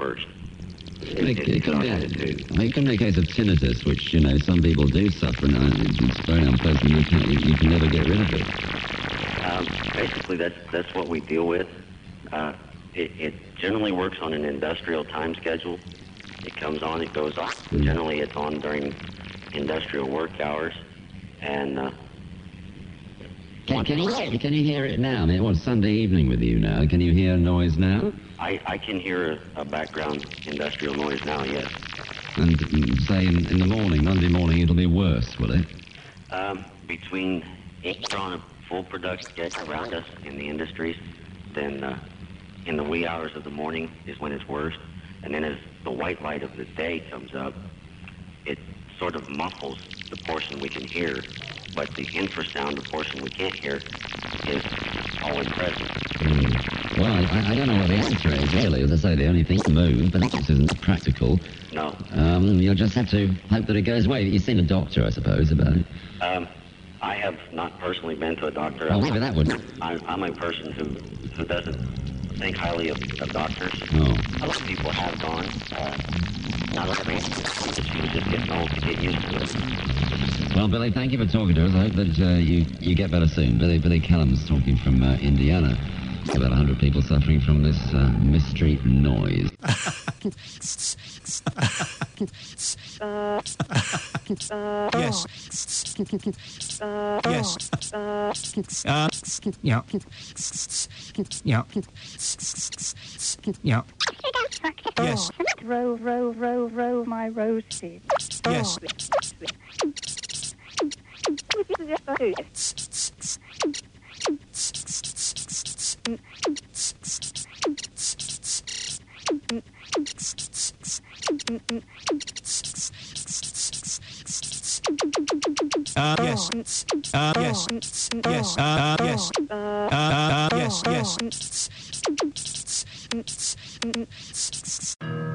first. It can be a case of tinnitus, which, some people do suffer, and it's very unpleasant. You can never get rid of it. Basically, that's what we deal with. It generally works on an industrial time schedule. It comes on, it goes off. Generally, it's on during industrial work hours. And can you hear it now? I mean, it was Sunday evening with you now. Can you hear noise now? I can hear a background industrial noise now, yes. And say in the morning, Monday morning, it'll be worse, will it? Between if we're on a full production around us in the industries, then in the wee hours of the morning is when it's worst. And then as the white light of the day comes up, it sort of muffles the portion we can hear, but the infrasound, the portion we can't hear, is always present. Well, I don't know what the answer is, really. As I say, the only thing to move, but that isn't practical. No. You'll just have to hope that it goes away. You've seen a doctor, I suppose, about it. I have not personally been to a doctor. Oh, maybe that would. I'm a person who doesn't think highly of doctors. Oh. A lot of people have gone. Not everybody. She was just getting old to get used to it. Well, Billy, thank you for talking to us. I hope that you get better soon. Billy Callum's talking from Indiana. About 100 people suffering from this mystery noise. Yes. Yeah. Yeah. Yeah. Yes. Row my roses. Yes. Yes. Yes. Yes. Yes. Yes. Yes.